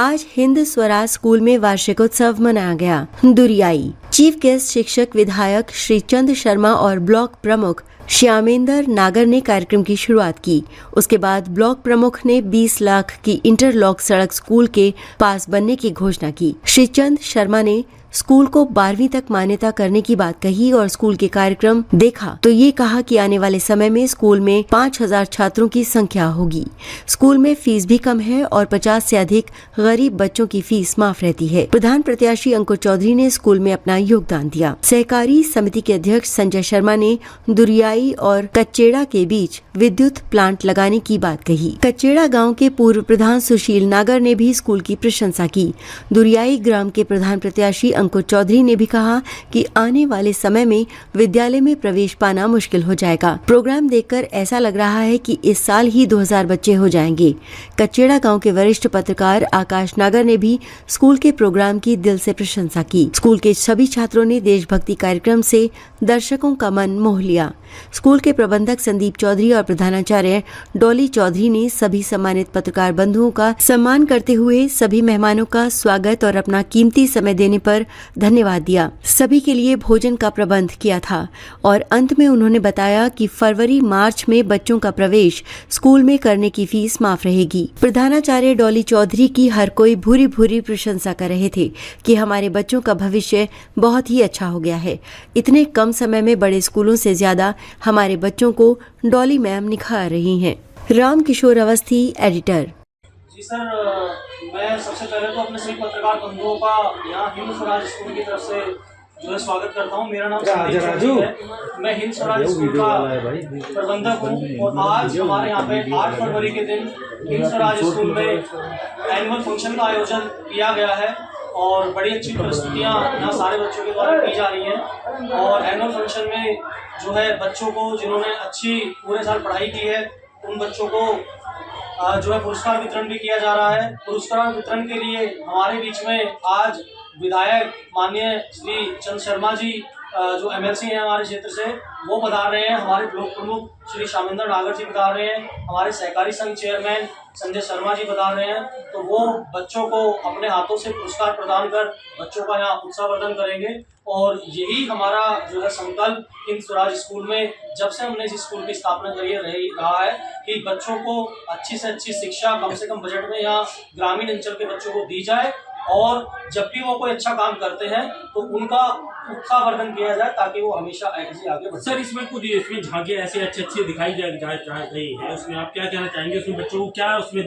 आज हिंद स्वराज स्कूल में वार्षिकोत्सव मनाया गया। दुरियाई चीफ गेस्ट शिक्षक विधायक श्री चंद शर्मा और ब्लॉक प्रमुख श्यामेंद्र नागर ने कार्यक्रम की शुरुआत की। उसके बाद ब्लॉक प्रमुख ने 20 लाख की इंटरलॉक सड़क स्कूल के पास बनने की घोषणा की। श्री चंद शर्मा ने स्कूल को 12वीं तक मान्यता करने की बात कही और स्कूल के कार्यक्रम देखा तो ये कहा कि आने वाले समय में स्कूल में 5000 छात्रों की संख्या होगी। स्कूल में फीस भी कम है और 50 से अधिक गरीब बच्चों की फीस माफ रहती है। प्रधान प्रत्याशी अंकुर चौधरी ने स्कूल में अपना योगदान दिया। सहकारी समिति के अध्यक्ष संजय शर्मा ने दुरियाई और कच्चेड़ा के बीच विद्युत प्लांट लगाने की बात कही। कच्चेड़ा गाँव के पूर्व प्रधान सुशील नागर ने भी स्कूल की प्रशंसा की। दुरियाई ग्राम के प्रधान प्रत्याशी अंकुर चौधरी ने भी कहा कि आने वाले समय में विद्यालय में प्रवेश पाना मुश्किल हो जाएगा। प्रोग्राम देखकर ऐसा लग रहा है कि इस साल ही 2000 बच्चे हो जाएंगे। कच्चेड़ा गांव के वरिष्ठ पत्रकार आकाश नागर ने भी स्कूल के प्रोग्राम की दिल से प्रशंसा की। स्कूल के सभी छात्रों ने देशभक्ति कार्यक्रम से दर्शकों का मन मोह लिया। स्कूल के प्रबंधक संदीप चौधरी और प्रधानाचार्य डॉली चौधरी ने सभी सम्मानित पत्रकार बंधुओं का सम्मान करते हुए सभी मेहमानों का स्वागत और अपना कीमती समय देने पर धन्यवाद दिया। सभी के लिए भोजन का प्रबंध किया था और अंत में उन्होंने बताया कि फरवरी मार्च में बच्चों का प्रवेश स्कूल में करने की फीस माफ रहेगी। प्रधानाचार्य डॉली चौधरी की हर कोई भूरी भूरी प्रशंसा कर रहे थे कि हमारे बच्चों का भविष्य बहुत ही अच्छा हो गया है। इतने कम समय में बड़े स्कूलों से ज्यादा हमारे बच्चों को डॉली मैम निखार रही हैं। राम किशोर अवस्थी, एडिटर। जी सर, मैं सबसे पहले तो अपने सभी पत्रकार बंधुओं का यहाँ हिंद स्वराज स्कूल की तरफ से जो है स्वागत करता हूँ। मेरा नाम संदीप चौधरी है। मैं हिंद स्वराज स्कूल का प्रबंधक हूँ और आज हमारे यहाँ पे 8 फरवरी के दिन हिंद स्वराज स्कूल में एनुअल फंक्शन का आयोजन किया गया है और बड़ी अच्छी प्रस्तुतियाँ यहाँ सारे बच्चों के द्वारा की जा रही हैं। और एनुअल फंक्शन में जो है बच्चों को जिन्होंने अच्छी पूरे साल पढ़ाई की है उन बच्चों को जो है पुरस्कार वितरण भी किया जा रहा है। पुरस्कार वितरण के लिए हमारे बीच में आज विधायक माननीय श्री चंद शर्मा जी जो एमएलसी हैं हमारे क्षेत्र से, वो पधार रहे हैं। हमारे ब्लॉक प्रमुख श्री श्यामेंद्र नागर जी पधार रहे हैं। हमारे सहकारी संघ चेयरमैन संजय शर्मा जी पधार रहे हैं। तो वो बच्चों को अपने हाथों से पुरस्कार प्रदान कर बच्चों का यहाँ उत्साहवर्धन करेंगे। और यही हमारा जो है संकल्प हिंद स्वराज स्कूल में जब से हमने इस स्कूल की स्थापना करी रहा है कि बच्चों को अच्छी से अच्छी शिक्षा कम से कम बजट में यहाँ ग्रामीण अंचल के बच्चों को दी जाए और जब भी वो कोई अच्छा काम करते हैं तो उनका उत्साहवर्धन किया जाए ताकि वो हमेशा ऐसे आगे बढ़े। सर, इसमें कुछ झांकियाँ ऐसे अच्छी दिखाई जा रही है, उसमें आप क्या कहना चाहेंगे? उसमें बच्चों को क्या उसमें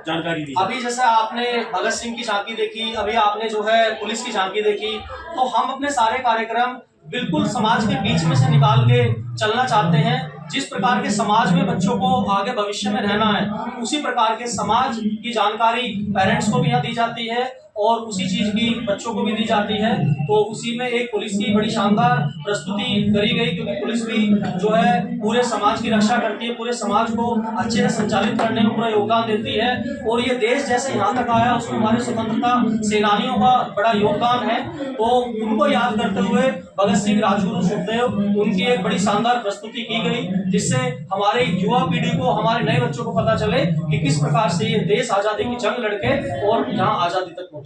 जानकारी दी? अभी जैसे आपने भगत सिंह की झांकी देखी, अभी आपने जो है पुलिस की झांकी देखी, तो हम अपने सारे कार्यक्रम बिल्कुल समाज के बीच में से निकाल के चलना चाहते हैं। जिस प्रकार के समाज में बच्चों को आगे भविष्य में रहना है उसी प्रकार के समाज की जानकारी पेरेंट्स को भी यहाँ दी जाती है और उसी चीज की बच्चों को भी दी जाती है। तो उसी में एक पुलिस की बड़ी शानदार प्रस्तुति करी गई क्योंकि पुलिस भी जो है पूरे समाज की रक्षा करती है, पूरे समाज को अच्छे से संचालित करने में पूरा योगदान देती है। और ये देश जैसे यहाँ तक आया उसमें हमारे स्वतंत्रता सेनानियों का बड़ा योगदान है। तो उनको याद करते हुए भगत सिंह, राजगुरु, सुखदेव, उनकी एक बड़ी शानदार प्रस्तुति की गई जिससे हमारे युवा पीढ़ी को, हमारे नए बच्चों को पता चले कि किस प्रकार से ये देश आजादी की जंग लड़के और यहाँ आजादी तक पहुंचा।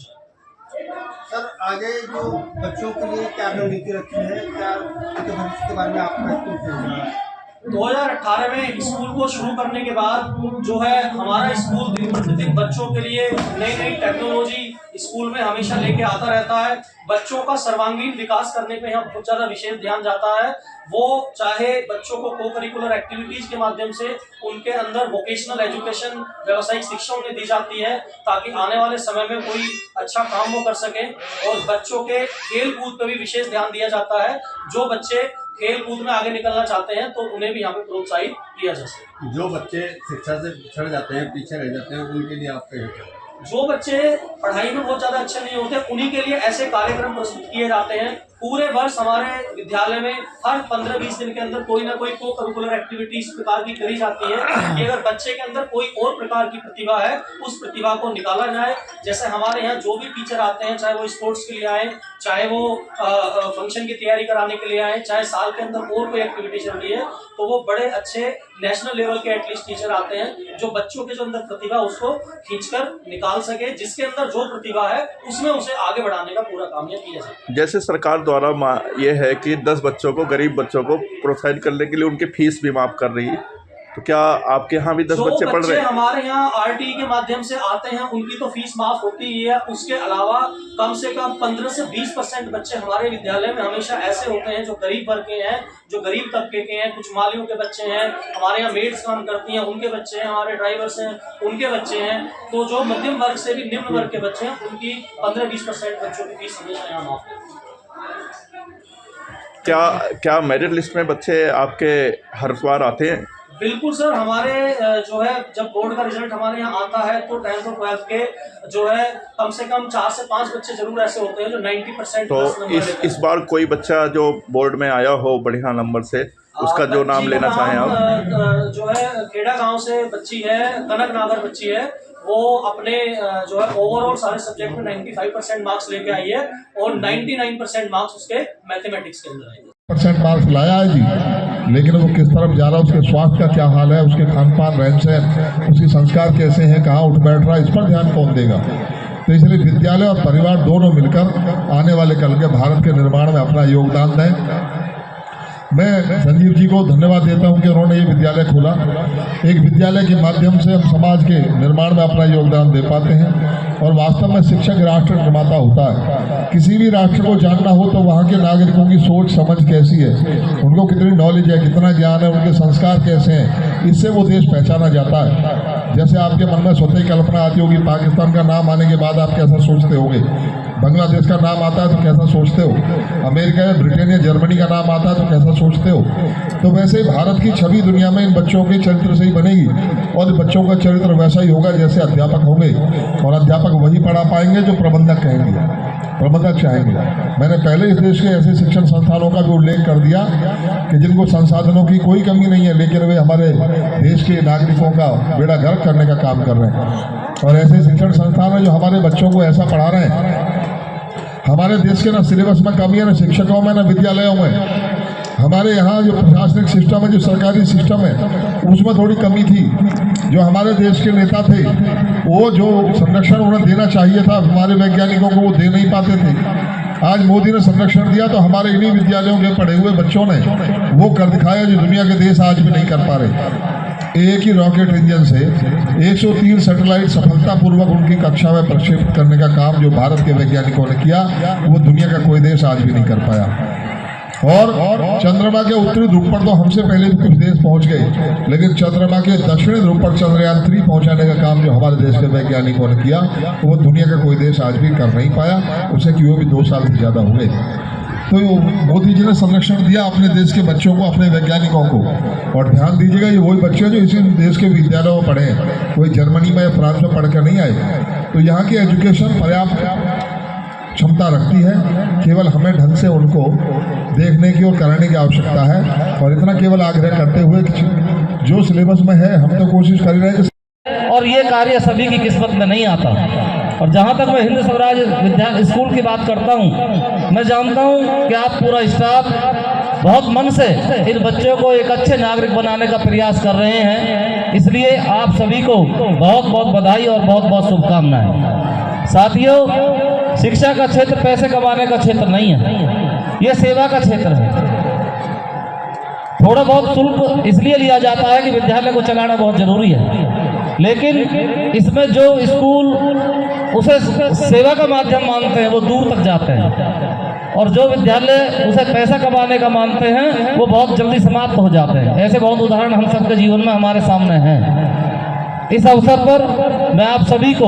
सर, आगे जो बच्चों के लिए क्या रणनीति रखी है, क्या भविष्य के बारे में आपका स्कूल सोच रहा है? 2018 में स्कूल को शुरू करने के बाद जो है हमारा स्कूल दिन प्रतिदिन बच्चों के लिए नई नई टेक्नोलॉजी स्कूल में हमेशा लेके आता रहता है। बच्चों का सर्वांगीण विकास करने पे यहाँ बहुत ज्यादा विशेष ध्यान जाता है। वो चाहे बच्चों को को करिकुलर एक्टिविटीज के माध्यम से उनके अंदर वोकेशनल एजुकेशन, व्यावसायिक शिक्षा उन्हें दी जाती है ताकि आने वाले समय में कोई अच्छा काम वो कर सके। और बच्चों के खेल कूद पर भी विशेष ध्यान दिया जाता है। जो बच्चे खेल कूद में आगे निकलना चाहते हैं तो उन्हें भी यहाँ पे प्रोत्साहित किया जा सके। जो बच्चे शिक्षा से पिछड़ जाते हैं, पीछे रह जाते हैं, उनके लिए आप क्या कहते हैं? जो बच्चे पढ़ाई में बहुत ज्यादा अच्छे नहीं होते उन्हीं के लिए ऐसे कार्यक्रम प्रस्तुत किए जाते हैं पूरे वर्ष हमारे विद्यालय में हर 15-20 दिन के अंदर कोई ना कोई को करिकुलर एक्टिविटी इस प्रकार की करी जाती है कि अगर बच्चे के अंदर कोई और प्रकार की प्रतिभा है उस प्रतिभा को निकाला जाए। जैसे हमारे यहाँ जो भी टीचर आते हैं, चाहे वो स्पोर्ट्स के लिए आए, चाहे वो फंक्शन की तैयारी कराने के लिए आए, चाहे साल के अंदर और कोई एक्टिविटी चल रही है, तो वो बड़े अच्छे नेशनल लेवल के एटलीस्ट टीचर आते हैं जो बच्चों के जो अंदर प्रतिभा उसको खींचकर निकाल सके, जिसके अंदर जो प्रतिभा है उसमें उसे आगे बढ़ाने का पूरा काम किया जाए। जैसे सरकार द्वारा ये है कि 10 बच्चों को, गरीब बच्चों को प्रोत्साहित करने के लिए उनकी फीस भी माफ कर रही है, तो क्या आपके यहाँ भी 10 बच्चे पढ़ रहे हैं? हमारे यहाँ आरटीई के माध्यम से आते हैं उनकी तो फीस माफ होती ही है। उसके अलावा कम से कम 15 से 20% बच्चे हमारे विद्यालय में हमेशा ऐसे होते हैं जो गरीब वर्ग के हैं, जो गरीब तबके के हैं। कुछ मालियों के बच्चे हैं, हमारे यहाँ मेड्स काम करती हैं उनके बच्चे हैं, हमारे ड्राइवर्स हैं उनके बच्चे हैं। तो जो मध्यम वर्ग से भी निम्न वर्ग के बच्चे हैं उनकी 15-20% बच्चों की फीस हमेशा यहाँ माफ होती है। क्या मेरिट लिस्ट में बच्चे आपके हर बार आते हैं? बिल्कुल सर, हमारे जो है जब बोर्ड का रिजल्ट हमारे यहाँ आता है तो 10th और 12th के जो है कम से कम 4 से 5 बच्चे जरूर ऐसे होते हैं जो 90% तो इस बार कोई बच्चा जो बोर्ड में आया हो बढ़िया नंबर से, उसका जो नाम लेना चाहें आप? जो है खेड़ा गांव से बच्ची है, कनक नागर बच्ची है, वो अपने जो है ओवरऑल सारे सब्जेक्ट में 95% मार्क्स लेके आई है और 99% मार्क्स उसके मैथमेटिक्स के अंदर आए। % मार्क्स लाया है जी, लेकिन वो किस तरफ जा रहा है, उसके स्वास्थ्य का क्या हाल है, उसके खान पान, रहन सहन, उसके संस्कार कैसे हैं, कहाँ उठ बैठ रहा है, इस पर ध्यान कौन देगा? तो इसलिए विद्यालय और परिवार दोनों मिलकर आने वाले कल के भारत के निर्माण में अपना योगदान दें। मैं संजीव जी को धन्यवाद देता हूं कि उन्होंने ये विद्यालय खोला। एक विद्यालय के माध्यम से हम समाज के निर्माण में अपना योगदान दे पाते हैं और वास्तव में शिक्षक राष्ट्र निर्माता होता है। किसी भी राष्ट्र को जानना हो तो वहाँ के नागरिकों की सोच समझ कैसी है, उनको कितनी नॉलेज है, कितना ज्ञान है, उनके संस्कार कैसे हैं, इससे वो देश पहचाना जाता है। जैसे आपके मन में स्वतः कल्पना आती होगी, पाकिस्तान का नाम आने के बाद आप कैसा सोचते होंगे, बांग्लादेश का नाम आता है तो कैसा सोचते हो, अमेरिका या ब्रिटेन या जर्मनी का नाम आता है तो कैसा सोचते हो। तो वैसे भारत की छवि दुनिया में इन बच्चों के चरित्र से ही बनेगी और बच्चों का चरित्र वैसा ही होगा जैसे अध्यापक होंगे, और अध्यापक वही पढ़ा पाएंगे जो प्रबंधक कहेंगे, प्रबंधक चाहेंगे। मैंने पहले इस देश के ऐसे शिक्षण संस्थानों का भी उल्लेख कर दिया कि जिनको संसाधनों की कोई कमी नहीं है, लेकिन वे हमारे देश के नागरिकों का बेड़ा गर्क करने का काम कर रहे हैं। और ऐसे शिक्षण संस्थान हैं जो हमारे बच्चों को ऐसा पढ़ा रहे हैं। हमारे देश के ना सिलेबस में कमी है, ना शिक्षकों में, ना विद्यालयों में। हमारे यहाँ जो प्रशासनिक सिस्टम है, जो सरकारी सिस्टम है, उसमें थोड़ी कमी थी। जो हमारे देश के नेता थे वो जो संरक्षण उन्हें देना चाहिए था हमारे वैज्ञानिकों को, वो दे नहीं पाते थे। आज मोदी ने संरक्षण दिया तो हमारे इन्हीं विद्यालयों के पढ़े हुए बच्चों ने वो कर दिखाया जो दुनिया के देश आज भी नहीं कर पा रहे। एक ही रॉकेट इंजन से 103 सैटेलाइट सफलतापूर्वक उनकी कक्षा में प्रक्षेपित करने का काम जो भारत के वैज्ञानिकों ने किया, वो दुनिया का कोई देश आज भी नहीं कर पाया। और चंद्रमा के उत्तरी ध्रुव पर तो हमसे पहले भी कुछ देश पहुंच गए, लेकिन चंद्रमा के दक्षिणी ध्रुव पर चंद्रयान 3 पहुंचाने का काम जो हमारे देश के वैज्ञानिकों ने किया, वो दुनिया का कोई देश आज भी कर नहीं पाया। उसे कि वो भी 2 साल से ज़्यादा हो गए। तो मोदी जी ने संरक्षण दिया अपने देश के बच्चों को, अपने वैज्ञानिकों को। और ध्यान दीजिएगा, ये वही बच्चे जो इसी देश के विद्यालयों में पढ़े हैं, कोई जर्मनी में या फ्रांस में पढ़ कर नहीं आए। तो यहाँ की एजुकेशन पर्याप्त क्षमता रखती है, केवल हमें ढंग से उनको देखने की और कराने की आवश्यकता है। और इतना केवल आग्रह करते हुए कि जो सिलेबस में है हम तो कोशिश कर रहे हैं। और ये कार्य सभी की किस्मत में नहीं आता। और जहाँ तक मैं हिंद स्वराज विद्या स्कूल की बात करता हूँ, मैं जानता हूँ कि आप पूरा स्टाफ बहुत मन से इन बच्चों को एक अच्छे नागरिक बनाने का प्रयास कर रहे हैं। इसलिए आप सभी को बहुत बहुत बधाई और बहुत बहुत शुभकामनाएं। साथियों, शिक्षा का क्षेत्र पैसे कमाने का क्षेत्र नहीं है, यह सेवा का क्षेत्र है। थोड़ा बहुत शुल्क इसलिए लिया जाता है कि विद्यालय को चलाना बहुत जरूरी है, लेकिन इसमें जो स्कूल उसे सेवा का माध्यम मानते हैं वो दूर तक जाते हैं, और जो विद्यालय उसे पैसा कमाने का मानते हैं वो बहुत जल्दी समाप्त हो जाते हैं। ऐसे बहुत उदाहरण हम सबके जीवन में हमारे सामने हैं। इस अवसर पर मैं आप सभी को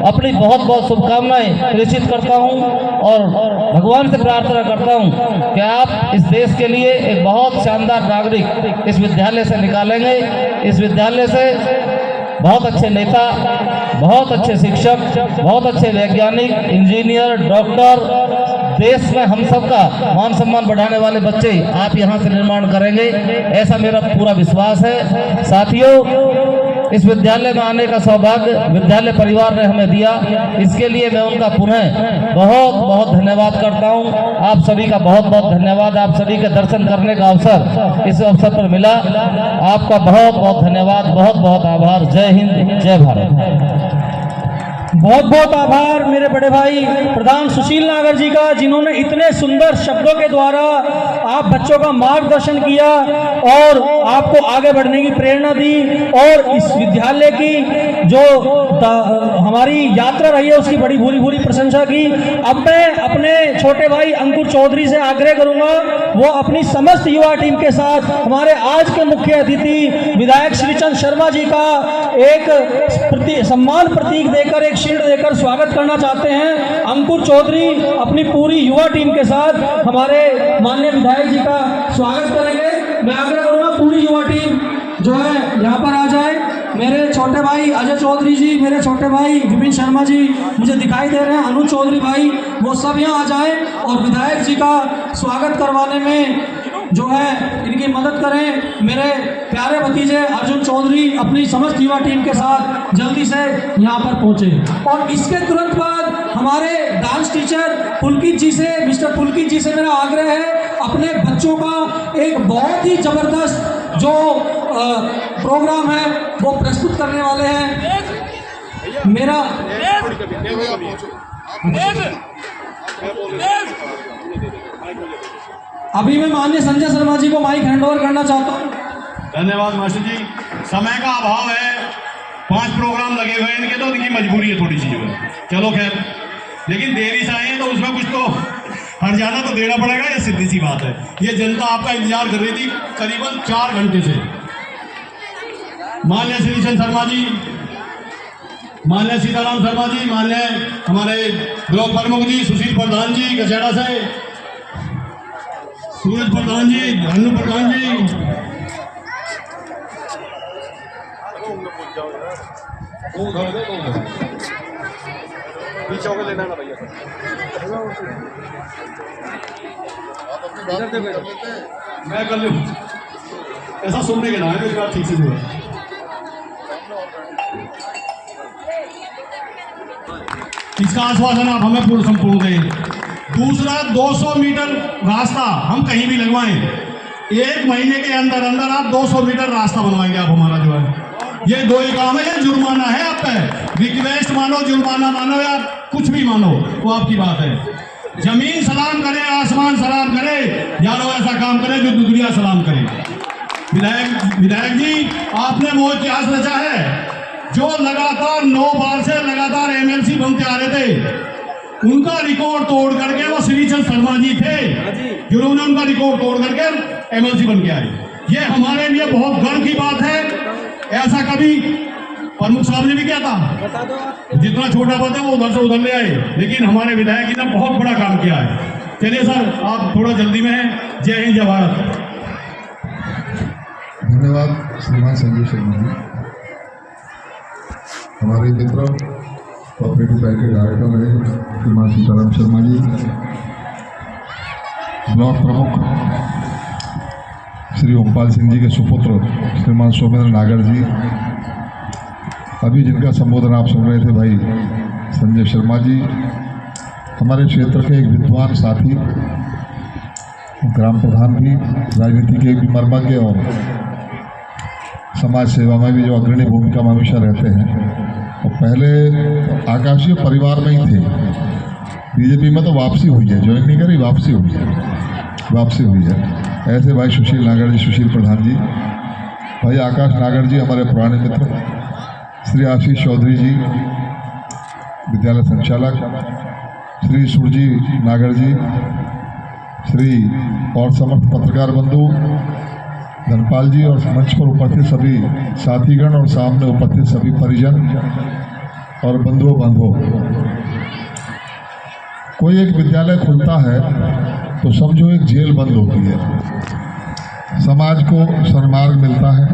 अपनी बहुत बहुत शुभकामनाएं प्रेषित करता हूं और भगवान से प्रार्थना करता हूं कि आप इस देश के लिए एक बहुत शानदार नागरिक इस विद्यालय से निकालेंगे। इस विद्यालय से बहुत अच्छे नेता, बहुत अच्छे शिक्षक, बहुत अच्छे वैज्ञानिक, इंजीनियर, डॉक्टर, देश में हम सबका मान सम्मान बढ़ाने वाले बच्चे आप यहाँ से निर्माण करेंगे, ऐसा मेरा पूरा विश्वास है। साथियों, इस विद्यालय में आने का सौभाग्य विद्यालय परिवार ने हमें दिया, इसके लिए मैं उनका पुनः बहुत बहुत धन्यवाद करता हूं। आप सभी का बहुत बहुत धन्यवाद। आप सभी के दर्शन करने का अवसर इस अवसर पर मिला, आपका बहुत बहुत धन्यवाद, बहुत बहुत आभार। जय हिंद, जय भारत। बहुत बहुत आभार मेरे बड़े भाई प्रधान सुशील नागर जी का, जिन्होंने इतने सुंदर शब्दों के द्वारा आप बच्चों का मार्गदर्शन किया और आपको आगे बढ़ने की प्रेरणा दी, और इस विद्यालय की जो हमारी यात्रा रही है उसकी बड़ी भूरी भूरी प्रशंसा की। अब मैं अपने छोटे भाई अंकुर चौधरी से आग्रह करूंगा, वो अपनी समस्त युवा टीम के साथ हमारे आज के मुख्य अतिथि विधायक श्रीचंद शर्मा जी का एक सम्मान प्रतीक देकर, एक शील्ड देकर स्वागत करना चाहते हैं। अंकुर चौधरी अपनी पूरी युवा टीम के साथ हमारे माननीय विधायक जी का स्वागत करेंगे। मैं आग्रह करूंगा पूरी युवा टीम जो है यहाँ पर आ जाए। मेरे छोटे भाई अजय चौधरी जी, मेरे छोटे भाई विपिन शर्मा जी मुझे दिखाई दे रहे हैं, अनुज चौधरी भाई, वो सब यहाँ आ जाए और विधायक जी का स्वागत करवाने में जो है इनकी मदद करें। मेरे प्यारे भतीजे अर्जुन चौधरी अपनी समस्त युवा टीम के साथ जल्दी से यहाँ पर पहुँचे। और इसके तुरंत बाद हमारे डांस टीचर पुलकित जी से, मिस्टर पुलकित जी से मेरा आग्रह है, अपने बच्चों का एक बहुत ही जबरदस्त जो प्रोग्राम है वो प्रस्तुत करने वाले हैं। मेरा अभी मैं माननीय संजय शर्मा जी को माइक हैंडओवर करना चाहता हूँ। धन्यवाद मास्टर जी। समय का अभाव है, 5 प्रोग्राम लगे हुए हैं इनके, तो इनकी मजबूरी है थोड़ी सी जो है। चलो खैर, लेकिन देरी से आए हैं तो उसमें कुछ तो हर्जाना तो देना पड़ेगा, ये सीधी सी बात है। ये जनता आपका इंतजार कर रही थी करीबन 4 घंटे से। माननीय श्रीचंद शर्मा जी, माननीय सीताराम शर्मा जी, माननीय हमारे ब्लॉक प्रमुख जी सुशील प्रधान जी कचहरा से, सूरज प्रधान जी, धनु प्रधान जी, मैं कर लूँ ऐसा सुनने के ना है, मेरी बात ठीक से हुआ। इसका आश्वासन आप हमें पूर्ण संपूर्ण दें। दूसरा, 200 मीटर रास्ता हम कहीं भी लगवाएं, 1 महीने के अंदर अंदर आप 200 मीटर रास्ता बनवाएंगे आप हमारा जो है। ये 2 ही काम है, ये जुर्माना है आप पे, रिक्वेस्ट मानो, जुर्माना मानो या कुछ भी मानो, वो आपकी बात है। जमीन सलाम करे, आसमान सलाम करे, यारो ऐसा काम करे जो दुनिया सलाम करे। विधायक जी, आपने वो इतिहास रचा है जो लगातार 9 बार से लगातार एमएलसी बनते आ रहे थे, उनका रिकॉर्ड तोड़ करके वो श्रीचंद शर्मा जी थे जिन्होंने उनका रिकॉर्ड तोड़ करके एमएलसी बन के आए। ये हमारे लिए बहुत गर्व की बात है। ऐसा कभी प्रमुख साहब ने भी किया था, जितना छोटा पद है वो उधर से उधर ले आए, लेकिन हमारे विधायक जी ने बहुत बड़ा काम किया है। चलिए सर, आप थोड़ा जल्दी में हैं। जय हिंद, जय भारत। धन्यवाद श्रीमान संजय शर्मा जी। हमारे मित्र कोऑपरेटिव बैंक के डायरेक्टर रहे श्रीमान सीताराम शर्मा जी, ब्लॉक प्रमुख श्री ओमपाल सिंह जी के सुपुत्र श्रीमान सोमेंद्र नागर जी, अभी जिनका संबोधन आप सुन रहे थे भाई संजय शर्मा जी, हमारे क्षेत्र के एक विद्वान साथी, ग्राम प्रधान भी, राजनीति के भी मर्मज्ञ और समाज सेवा में भी जो अग्रणी भूमिका में हमेशा रहते हैं, और पहले आकाशीय परिवार में ही थे। बीजेपी में तो वापसी हुई है, ज्वाइन नहीं करी, वापसी हुई है। ऐसे भाई सुशील नागर जी, सुशील प्रधान जी, भाई आकाश नागर जी हमारे पुराने मित्र, श्री आशीष चौधरी जी विद्यालय संचालक, श्री सुरजी नागर जी, श्री और समस्त पत्रकार बंधु धनपाल जी, और मंच पर उपस्थित सभी साथीगण और सामने उपस्थित सभी परिजन और बंधुओं। कोई एक विद्यालय खुलता है तो समझो एक जेल बंद होती है, समाज को सन्मार्ग मिलता है,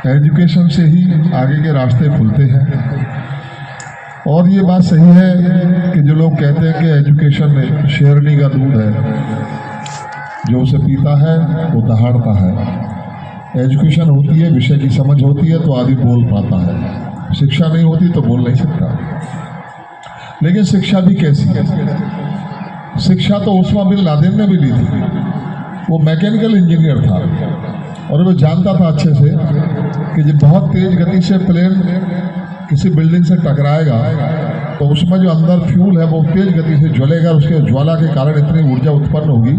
एजुकेशन से ही आगे के रास्ते खुलते हैं। और ये बात सही है कि जो लोग कहते हैं कि एजुकेशन में शेरनी का दूध है, जो उसे पीता है वो दहाड़ता है। एजुकेशन होती है, विषय की समझ होती है तो आदमी बोल पाता है, शिक्षा नहीं होती तो बोल नहीं सकता। लेकिन शिक्षा भी कैसी है? शिक्षा तो उस्मा बिन लादेन ने भी ली थी। वो मैकेनिकल इंजीनियर था और वो जानता था अच्छे से कि जब बहुत तेज गति से प्लेन किसी बिल्डिंग से टकराएगा तो उसमें जो अंदर फ्यूल है वो तेज गति से ज्वलेगा, उसके ज्वाला के कारण इतनी ऊर्जा उत्पन्न होगी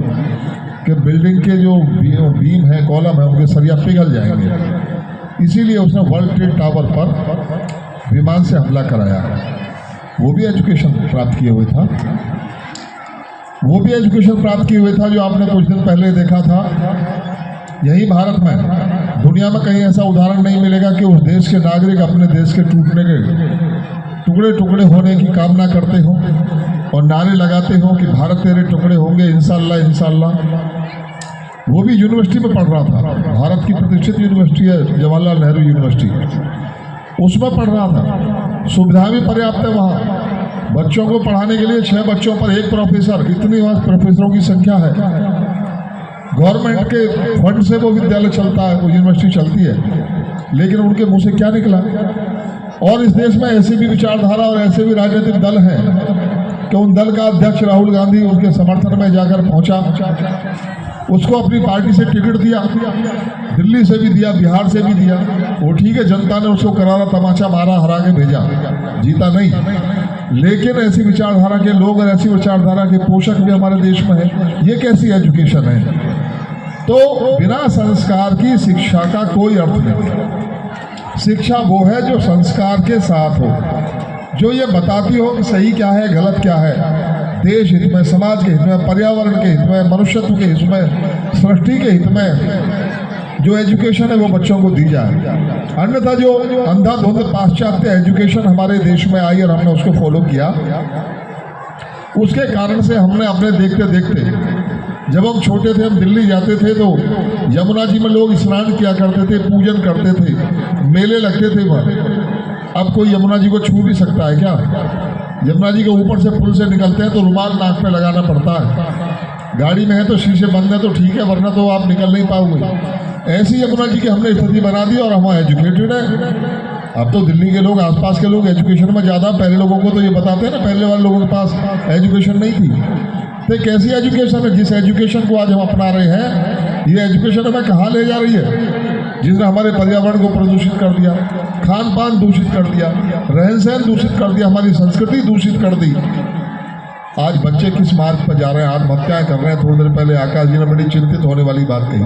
कि बिल्डिंग के जो बीम है, कॉलम है, उनके सरिया पिघल जाएंगे। इसीलिए उसने वर्ल्ड ट्रेड टावर पर विमान से हमला कराया। वो भी एजुकेशन प्राप्त किए हुए था, वो भी एजुकेशन प्राप्त किए हुए था जो आपने कुछ दिन पहले देखा था। यही भारत में, दुनिया में कहीं ऐसा उदाहरण नहीं मिलेगा कि उस देश के नागरिक अपने देश के टूटने के टुकड़े टुकड़े होने की कामना करते हो और नारे लगाते हो कि भारत तेरे टुकड़े होंगे इंशाअल्लाह इंशाअल्लाह। वो भी यूनिवर्सिटी में पढ़ रहा था, भारत की प्रतिष्ठित यूनिवर्सिटी है जवाहरलाल नेहरू यूनिवर्सिटी, उसमें पढ़ रहा था। सुविधाएं भी पर्याप्त है वहाँ, बच्चों को पढ़ाने के लिए 6 बच्चों पर 1 प्रोफेसर, इतनी वहाँ प्रोफेसरों की संख्या है। गवर्नमेंट के फंड से वो विद्यालय चलता है, वो यूनिवर्सिटी चलती है, लेकिन उनके मुंह से क्या निकला? और इस देश में ऐसी भी विचारधारा और ऐसे भी राजनीतिक दल हैं कि उन दल का अध्यक्ष राहुल गांधी उसके समर्थन में जाकर पहुंचा, उसको अपनी पार्टी से टिकट दिया, दिल्ली से भी दिया, बिहार से भी दिया। वो ठीक है, जनता ने उसको करारा तमाचा मारा, हरा के भेजा, जीता नहीं। लेकिन ऐसी विचारधारा के लोग और ऐसी विचारधारा के पोषक भी हमारे देश में है। ये कैसी एजुकेशन है? तो बिना संस्कार की शिक्षा का कोई अर्थ नहीं। शिक्षा वो है जो संस्कार के साथ हो, जो ये बताती हो कि सही क्या है, गलत क्या है, देश हित में, समाज के हित में, पर्यावरण के हित में, मनुष्यत्व के हित में, सृष्टि के हित में जो एजुकेशन है वो बच्चों को दी जाए। अन्यथा जो अंधाधुंध पाश्चात्य एजुकेशन हमारे देश में आई और हमने उसको फॉलो किया, उसके कारण से हमने अपने देखते देखते, जब हम छोटे थे, हम दिल्ली जाते थे तो यमुना जी में लोग स्नान किया करते थे, पूजन करते थे, मेले लगते थे वहाँ। अब कोई यमुना जी को छू भी सकता है क्या? यमुना जी के ऊपर से पुल से निकलते हैं तो रुमाल नाक पे लगाना पड़ता है। गाड़ी में है तो शीशे बंद है तो ठीक है, वरना तो आप निकल नहीं पाओगे। ऐसी यमुना जी की हमने स्थिति बना दी और हम एजुकेटेड है। अब तो दिल्ली के लोग, आसपास के लोग एजुकेशन में ज़्यादा, पहले लोगों को तो ये बताते हैं ना, पहले वाले लोगों के पास एजुकेशन नहीं थी। तो कैसी एजुकेशन है? जिस एजुकेशन को आज हम अपना रहे हैं, ये एजुकेशन हमें कहाँ ले जा रही है? जिसने हमारे पर्यावरण को प्रदूषित कर दिया, खान पान दूषित कर दिया, रहन सहन दूषित कर दिया, हमारी संस्कृति दूषित कर दी। आज बच्चे किस मार्ग पर जा रहे हैं, आत्महत्याएं कर रहे हैं। थोड़ी देर पहले आकाश जी ने बड़ी चिंतित होने वाली बात कही।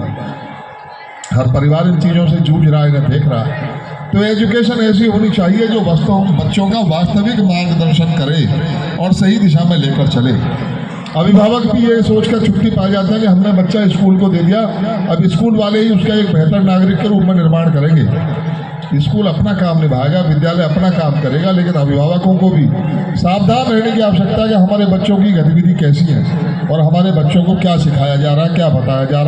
हर परिवार इन चीज़ों से जूझ रहा है, इन्हें देख रहा है। तो एजुकेशन ऐसी होनी चाहिए जो बच्चों का वास्तविक मार्गदर्शन करे और सही दिशा में लेकर चले। अभिभावक भी ये सोचकर छुट्टी पा जाते हैं कि हमने बच्चा स्कूल को दे दिया, अब स्कूल वाले ही उसका एक बेहतर नागरिक के रूप में निर्माण करेंगे। स्कूल अपना काम निभाएगा, विद्यालय अपना काम करेगा, लेकिन अभिभावकों को भी सावधान रहने की आवश्यकता है कि हमारे बच्चों की गतिविधि कैसी है और हमारे बच्चों को क्या सिखाया जा रहा है, क्या बताया जा रहा है।